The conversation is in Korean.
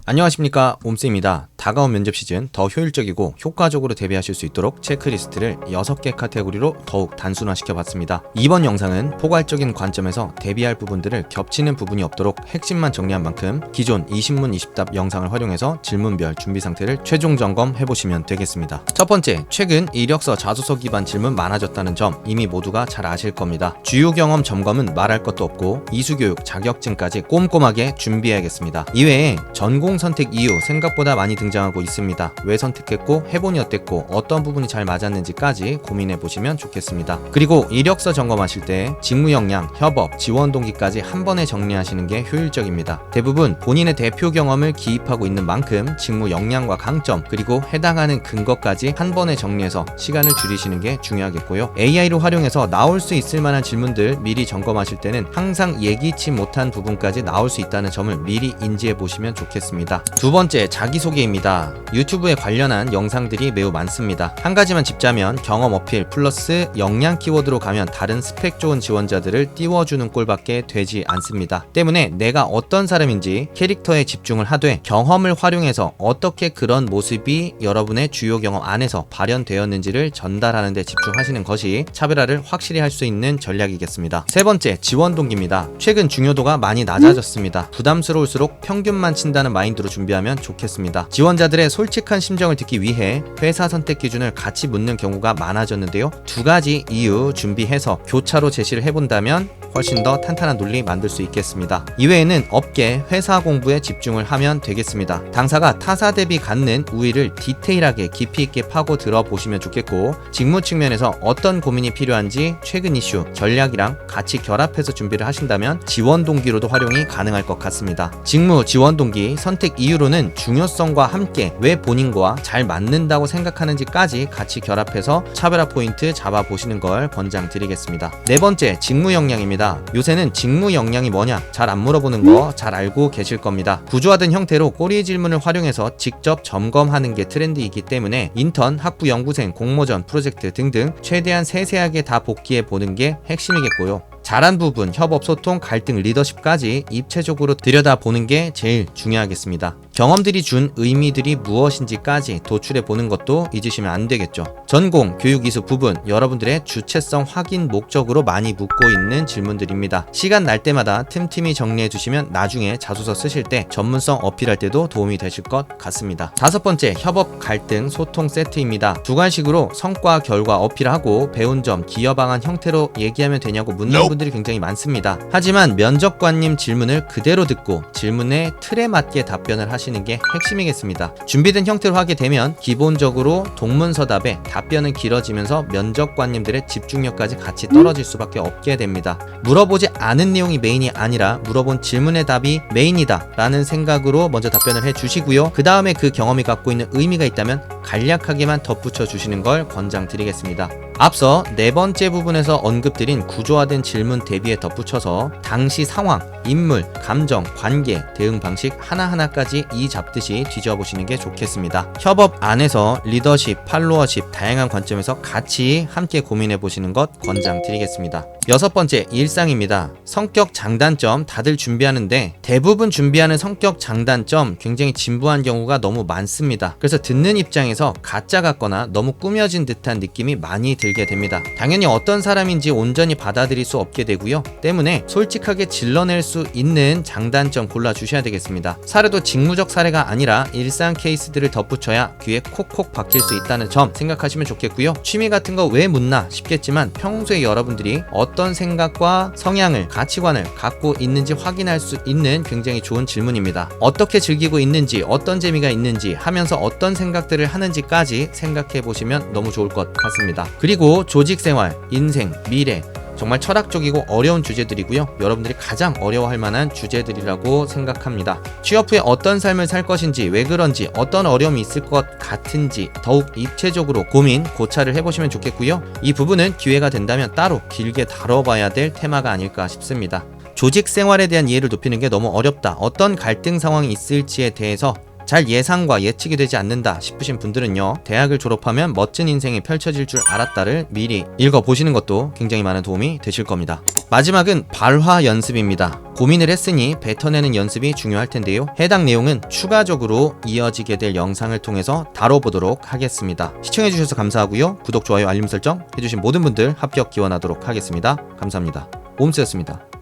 안녕하십니까, 옴쌤입니다. 다가온 면접 시즌 더 효율적이고 효과적으로 대비하실 수 있도록 체크리스트를 6개 카테고리로 더욱 단순화시켜 봤습니다. 이번 영상은 포괄적인 관점에서 대비할 부분들을 겹치는 부분이 없도록 핵심만 정리한 만큼 기존 20문 20답 영상을 활용해서 질문별 준비 상태를 최종 점검해 보시면 되겠습니다. 첫 번째, 최근 이력서 자소서 기반 질문 많아졌다는 점 이미 모두가 잘 아실 겁니다. 주요 경험 점검은 말할 것도 없고 이수교육 자격증까지 꼼꼼하게 준비해야겠습니다. 이외에 전공 선택 이유 생각보다 많이 등장하고 있습니다. 왜 선택했고 해보니 어땠고 어떤 부분이 잘 맞았는지까지 고민해 보시면 좋겠습니다. 그리고 이력서 점검하실 때 직무 역량, 협업, 지원 동기까지 한 번에 정리하시는 게 효율적입니다. 대부분 본인의 대표 경험을 기입하고 있는 만큼 직무 역량과 강점 그리고 해당하는 근거까지 한 번에 정리해서 시간을 줄이시는 게 중요하겠고요. AI를 활용해서 나올 수 있을 만한 질문들 미리 점검하실 때는 항상 예기치 못한 부분까지 나올 수 있다는 점을 미리 인지해 보시면 좋겠습니다. 두 번째, 자기소개입니다. 유튜브에 관련한 영상들이 매우 많습니다. 한 가지만 짚자면 경험 어필 플러스 역량 키워드로 가면 다른 스펙 좋은 지원자들을 띄워주는 꼴밖에 되지 않습니다. 때문에 내가 어떤 사람인지 캐릭터에 집중을 하되 경험을 활용해서 어떻게 그런 모습이 여러분의 주요 경험 안에서 발현되었는지를 전달하는 데 집중하시는 것이 차별화를 확실히 할 수 있는 전략이겠습니다. 세 번째, 지원 동기입니다. 최근 중요도가 많이 낮아졌습니다. 부담스러울수록 평균만 친다는 마인드로 준비하면 좋겠습니다. 지원자들의 솔직한 심정을 듣기 위해 회사 선택 기준을 같이 묻는 경우가 많아졌는데요. 두 가지 이유 준비해서 교차로 제시를 해본다면 훨씬 더 탄탄한 논리 만들 수 있겠습니다. 이외에는 업계, 회사 공부에 집중을 하면 되겠습니다. 당사가 타사 대비 갖는 우위를 디테일하게 깊이 있게 파고 들어보시면 좋겠고, 직무 측면에서 어떤 고민이 필요한지 최근 이슈, 전략이랑 같이 결합해서 준비를 하신다면 지원 동기로도 활용이 가능할 것 같습니다. 직무, 지원 동기, 선택 이유로는 중요성과 함께 왜 본인과 잘 맞는다고 생각하는지까지 같이 결합해서 차별화 포인트 잡아보시는 걸 권장드리겠습니다. 네 번째, 직무 역량입니다. 요새는 직무 역량이 뭐냐 잘 안 물어보는 거 잘 알고 계실 겁니다. 구조화된 형태로 꼬리 질문을 활용해서 직접 점검하는 게 트렌드이기 때문에 인턴, 학부 연구생, 공모전, 프로젝트 등등 최대한 세세하게 다 복기해 보는 게 핵심이겠고요. 잘한 부분, 협업, 소통, 갈등, 리더십까지 입체적으로 들여다보는 게 제일 중요하겠습니다. 경험들이 준 의미들이 무엇인지까지 도출해 보는 것도 잊으시면 안 되겠죠. 전공, 교육 이수 부분, 여러분들의 주체성 확인 목적으로 많이 묻고 있는 질문들입니다. 시간 날 때마다 틈틈이 정리해 주시면 나중에 자소서 쓰실 때 전문성 어필할 때도 도움이 되실 것 같습니다. 다섯 번째, 협업, 갈등, 소통 세트입니다. 두관식으로 성과, 결과 어필하고 배운 점, 기여 방안 형태로 얘기하면 되냐고 묻는 분들이 굉장히 많습니다. 하지만 면접관님 질문을 그대로 듣고 질문의 틀에 맞게 답변을 하시는 게 핵심이겠습니다. 준비된 형태로 하게 되면 기본적으로 동문서답에 답변은 길어지면서 면접관님들의 집중력까지 같이 떨어질 수밖에 없게 됩니다. 물어보지 않은 내용이 메인이 아니라 물어본 질문의 답이 메인이다 라는 생각으로 먼저 답변을 해주시고요. 그 다음에 그 경험이 갖고 있는 의미가 있다면 간략하게만 덧붙여 주시는 걸 권장드리겠습니다. 앞서 네 번째 부분에서 언급드린 구조화된 질문 대비에 덧붙여서 당시 상황, 인물, 감정, 관계, 대응 방식 하나하나까지 이 잡듯이 뒤져보시는 게 좋겠습니다. 협업 안에서 리더십, 팔로워십 다양한 관점에서 같이 함께 고민해 보시는 것 권장드리겠습니다. 여섯 번째, 일상입니다. 성격 장단점 다들 준비하는데 대부분 준비하는 성격 장단점 굉장히 진부한 경우가 너무 많습니다. 그래서 듣는 입장에서 가짜 같거나 너무 꾸며진 듯한 느낌이 많이 들게 됩니다. 당연히 어떤 사람인지 온전히 받아들일 수 없게 되고요. 때문에 솔직하게 질러낼 수 있는 장단점 골라주셔야 되겠습니다. 사례도 직무적 사례가 아니라 일상 케이스들을 덧붙여야 귀에 콕콕 박힐 수 있다는 점 생각하시면 좋겠고요. 취미 같은 거 왜 묻나 싶겠지만 평소에 여러분들이 어떤 생각과 성향을, 가치관을 갖고 있는지 확인할 수 있는 굉장히 좋은 질문입니다. 어떻게 즐기고 있는지, 어떤 재미가 있는지 하면서 어떤 생각들을 하는지까지 생각해 보시면 너무 좋을 것 같습니다. 그리고 조직생활, 인생, 미래 정말 철학적이고 어려운 주제들이고요. 여러분들이 가장 어려워할 만한 주제들이라고 생각합니다. 취업 후에 어떤 삶을 살 것인지, 왜 그런지, 어떤 어려움이 있을 것 같은지 더욱 입체적으로 고민, 고찰을 해보시면 좋겠고요. 이 부분은 기회가 된다면 따로 길게 다뤄봐야 될 테마가 아닐까 싶습니다. 조직 생활에 대한 이해를 높이는 게 너무 어렵다. 어떤 갈등 상황이 있을지에 대해서 잘 예상과 예측이 되지 않는다 싶으신 분들은요, 대학을 졸업하면 멋진 인생이 펼쳐질 줄 알았다를 미리 읽어보시는 것도 굉장히 많은 도움이 되실 겁니다. 마지막은 발화 연습입니다. 고민을 했으니 뱉어내는 연습이 중요할 텐데요. 해당 내용은 추가적으로 이어지게 될 영상을 통해서 다뤄보도록 하겠습니다. 시청해주셔서 감사하고요. 구독, 좋아요, 알림 설정 해주신 모든 분들 합격 기원하도록 하겠습니다. 감사합니다. 오음스였습니다.